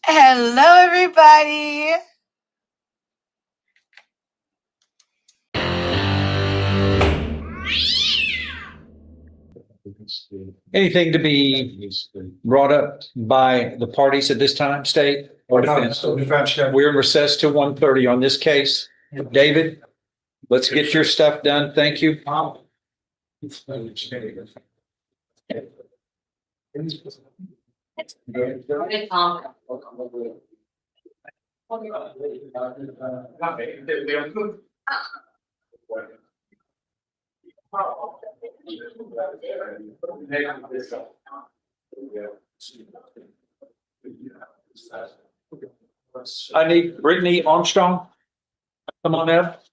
Hello, everybody. Anything to be brought up by the parties at this time, state or defense? We're in recess till 1:30 on this case. David, let's get your stuff done. Thank you. I need Brittany Armstrong. Come on up.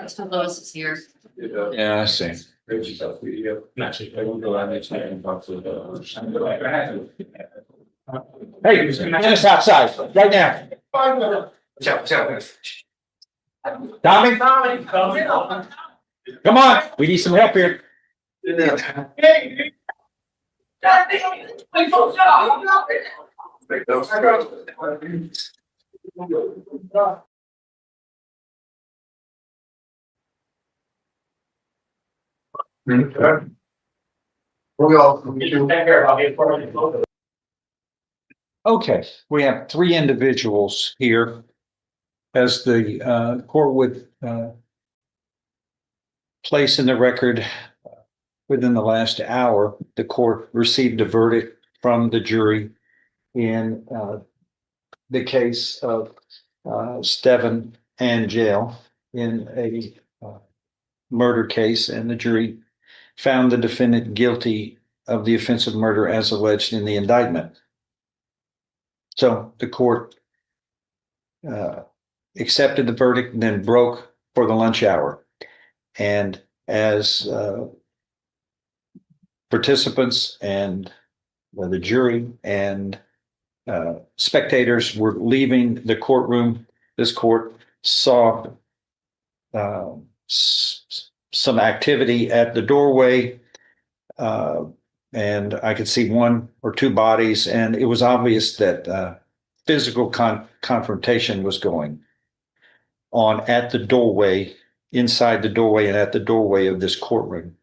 Mr. Lewis is here. Yeah, I see. Hey, get us outside right now. Tommy, come on. We need some help here. Okay, we have three individuals here. As the court would place in the record, within the last hour, the court received a verdict from the jury in the case of Steven Angel in a murder case, and the jury found the defendant guilty of the offense of murder as alleged in the indictment. So the court accepted the verdict and then broke for the lunch hour. And as participants and the jury and spectators were leaving the courtroom, this court saw some activity at the doorway, and I could see one or two bodies, and it was obvious that physical confrontation was going on at the doorway, inside the doorway, and at the doorway of this courtroom,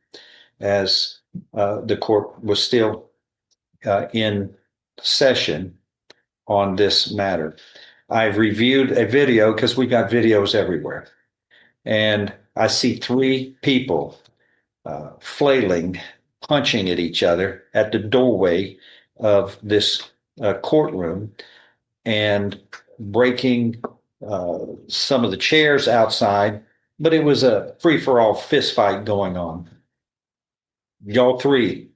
as the court was still in session on this matter. I've reviewed a video because we got videos everywhere, and I see three people flailing, punching at each other at the doorway of this courtroom and breaking some of the chairs outside, but it was a free-for-all fist fight going on. Y'all three,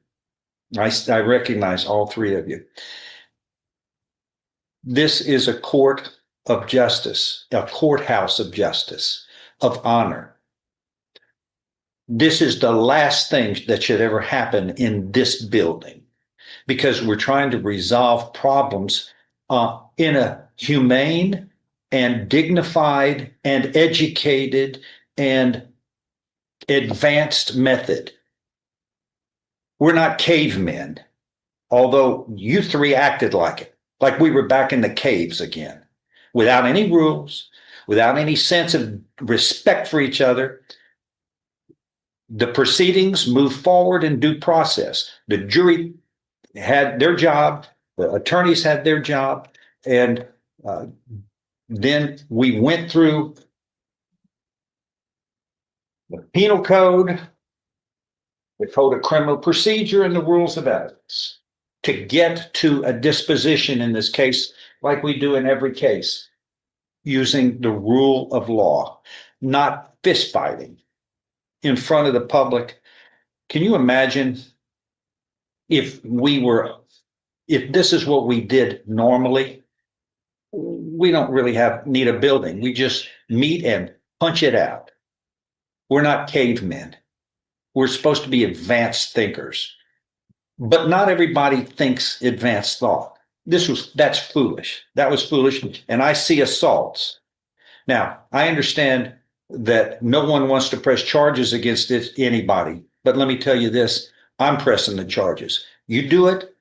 I recognize all three of you. This is a court of justice, a courthouse of justice, of honor. This is the last thing that should ever happen in this building, because we're trying to resolve problems in a humane and dignified and educated and advanced method. We're not cavemen, although you three acted like it, like we were back in the caves again, without any rules, without any sense of respect for each other. The proceedings moved forward in due process. The jury had their job, the attorneys had their job, and then we went through the penal code, the code of criminal procedure, and the rules of evidence to get to a disposition in this case, like we do in every case, using the rule of law, not fist fighting in front of the public. Can you imagine if this is what we did normally? We don't really need a building. We just meet and punch it out. We're not cavemen. We're supposed to be advanced thinkers, but not everybody thinks advanced thought. That's foolish. That was foolish. And I see assaults. Now, I understand that no one wants to press charges against anybody. But let me tell you this, I'm pressing the charges. You do it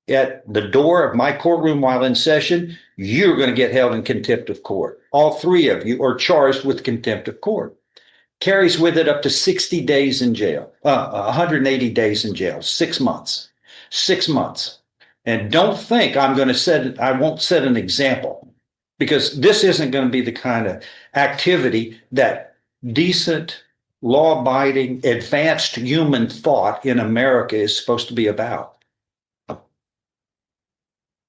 at the door of my courtroom while in session, you're going to get held in contempt of court. All three of you are charged with contempt of court. Carries with it up to 60 days in jail, 180 days in jail, 6 months, 6 months. And don't think I won't set an example, because this isn't going to be the kind of activity that decent, law-abiding, advanced human thought in America is supposed to be about.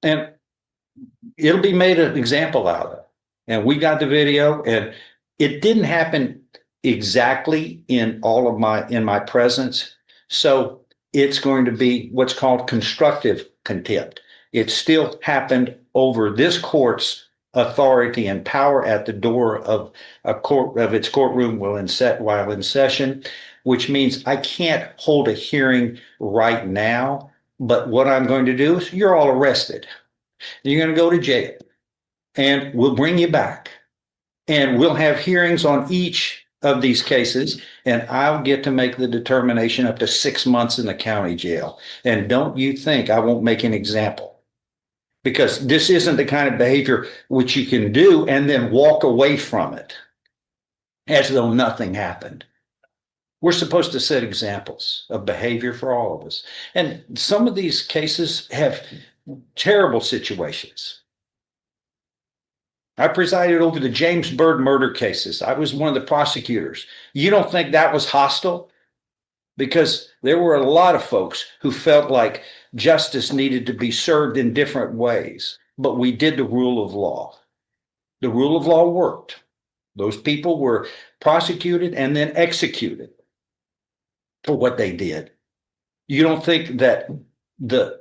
And it'll be made an example out of. And we got the video, and it didn't happen exactly in my presence. So it's going to be what's called constructive contempt. It still happened over this court's authority and power at the door of its courtroom while in session, which means I can't hold a hearing right now. But what I'm going to do is you're all arrested. You're going to go to jail, and we'll bring you back, and we'll have hearings on each of these cases, and I'll get to make the determination up to 6 months in the county jail. And don't you think I won't make an example, because this isn't the kind of behavior which you can do and then walk away from it as though nothing happened. We're supposed to set examples of behavior for all of us. And some of these cases have terrible situations. I presided over the James Byrd murder cases. I was one of the prosecutors. You don't think that was hostile? Because there were a lot of folks who felt like justice needed to be served in different ways, but we did the rule of law. The rule of law worked. Those people were prosecuted and then executed for what they did. You don't think that the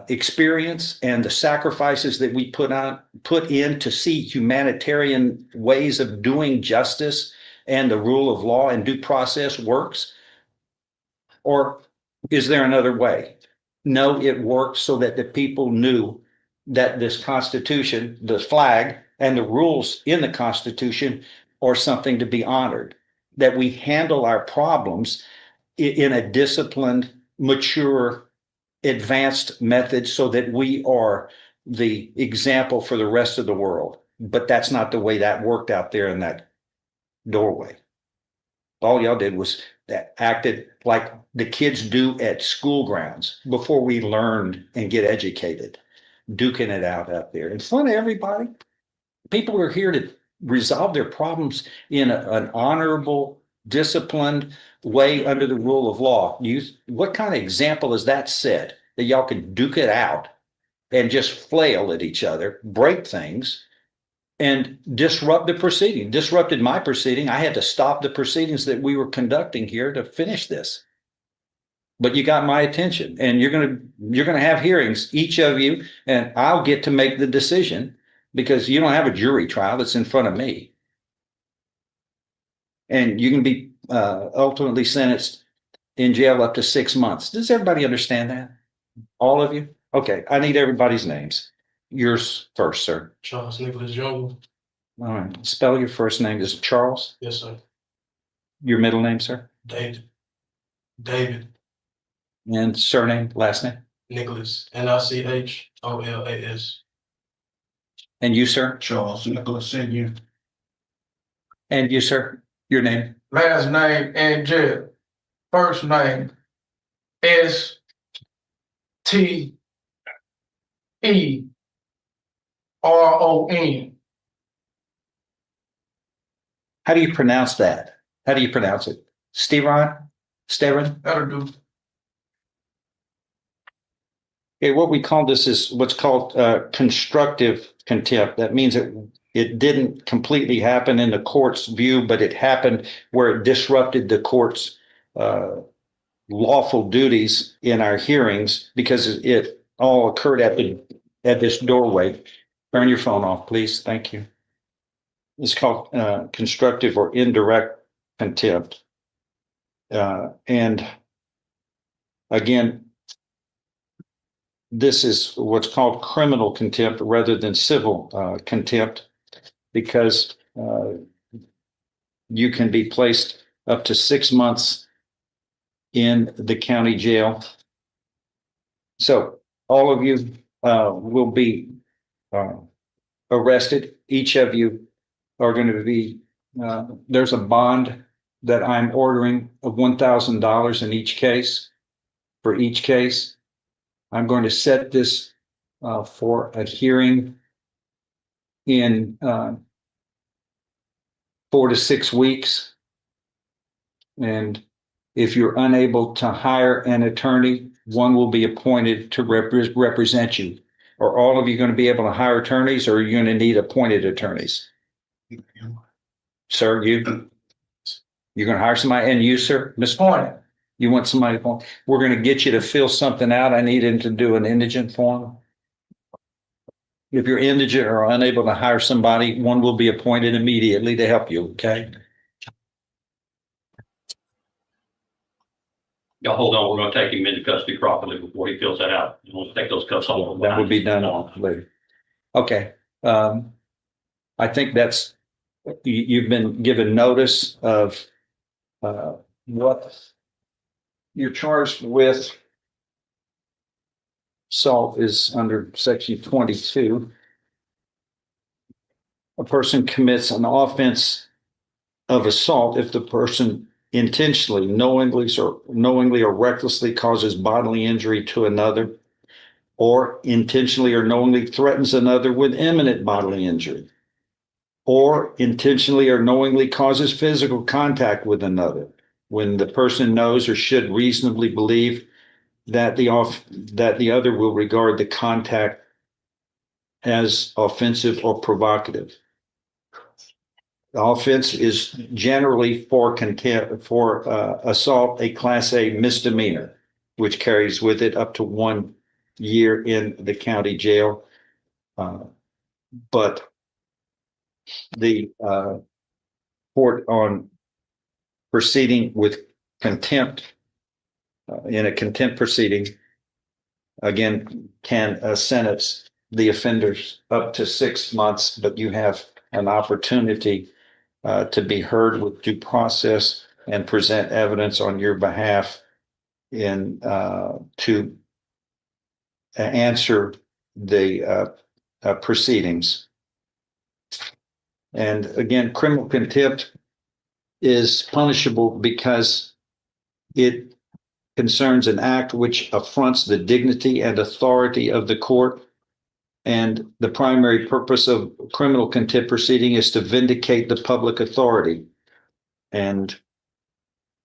experience and the sacrifices that we put in to see humanitarian ways of doing justice and the rule of law and due process works? Or is there another way? No, it worked so that the people knew that this Constitution, the flag, and the rules in the Constitution are something to be honored, that we handle our problems in a disciplined, mature, advanced method so that we are the example for the rest of the world. But that's not the way that worked out there in that doorway. All y'all did was acted like the kids do at school grounds before we learned and get educated, duking it out there in front of everybody. People are here to resolve their problems in an honorable, disciplined way under the rule of law. What kind of example is that set that y'all can duke it out and just flail at each other, break things, and disrupt the proceeding? Disrupted my proceeding. I had to stop the proceedings that we were conducting here to finish this. But you got my attention, and you're gonna have hearings, each of you, and I'll get to make the decision, because you don't have a jury trial. It's in front of me. And you can be ultimately sentenced in jail up to 6 months. Does everybody understand that? All of you? Okay, I need everybody's names. Yours first, sir. Charles Nicholas Jr. All right. Spell your first name. Is it Charles? Yes, sir. Your middle name, sir? David. David. And surname, last name? Nicholas. Nicholas. And you, sir? Charles Nicholas Sr. And you, sir? Your name? Last name Angel. First name STERON. How do you pronounce that? How do you pronounce it? Steron? Steron? That'll do. Okay, what we call this is what's called constructive contempt. That means it didn't completely happen in the court's view, but it happened where it disrupted the court's lawful duties in our hearings, because it all occurred at this doorway. Turn your phone off, please. Thank you. It's called constructive or indirect contempt. And again, this is what's called criminal contempt rather than civil contempt, because you can be placed up to 6 months in the county jail. So all of you will be arrested. Each of you are going to be, there's a bond that I'm ordering of $1,000 in each case, for each case. I'm going to set this for a hearing in 4 to 6 weeks. And if you're unable to hire an attorney, one will be appointed to represent you. Are all of you going to be able to hire attorneys, or are you going to need appointed attorneys? Sir, you're going to hire somebody, and you, sir, Ms. Appointed. You want somebody to, we're going to get you to fill something out. I need him to do an indigent form. If you're indigent or unable to hire somebody, one will be appointed immediately to help you, okay? Y'all hold on, we're gonna take him into custody properly before he fills that out. We'll take those cuffs off. That would be done later. Okay. I think that's, you've been given notice of what you're charged with. Assault is under section 22. A person commits an offense of assault if the person intentionally, knowingly or recklessly causes bodily injury to another, or intentionally or knowingly threatens another with imminent bodily injury, or intentionally or knowingly causes physical contact with another when the person knows or should reasonably believe that the other will regard the contact as offensive or provocative. The offense is generally for assault, a Class A misdemeanor, which carries with it up to 1 year in the county jail. But the court on proceeding with contempt, in a contempt proceeding, again, can sentence the offenders up to 6 months, but you have an opportunity to be heard with due process and present evidence on your behalf in to answer the proceedings. And again, criminal contempt is punishable because it concerns an act which affronts the dignity and authority of the court. And the primary purpose of criminal contempt proceeding is to vindicate the public authority. And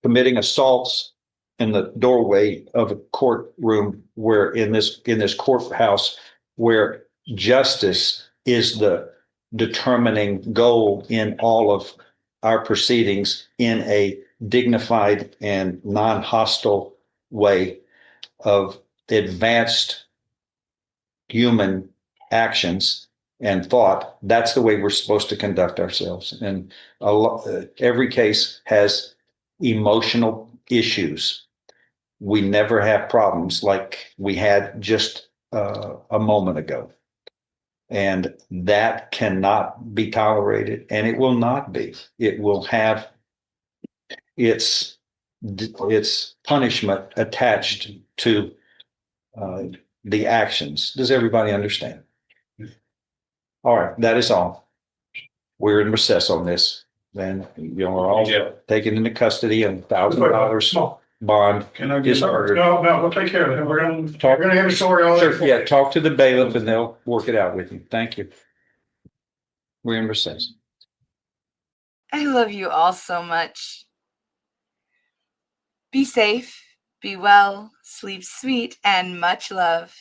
committing assaults in the doorway of a courtroom, where in this courthouse, where justice is the determining goal in all of our proceedings, in a dignified and non-hostile way of advanced human actions and thought. That's the way we're supposed to conduct ourselves. And every case has emotional issues. We never have problems like we had just a moment ago. And that cannot be tolerated, and it will not be. It will have its punishment attached to the actions. Does everybody understand? All right, that is all. We're in recess on this. Then you are all taken into custody, and $1,000 bond Can I is get ordered. No, we'll take care of it. We're gonna have a story all Sure, that. yeah, talk to the bailiff and they'll work it out with you. Thank you. We're in recess. I love you all so much. Be safe, be well, sleep sweet, and much love.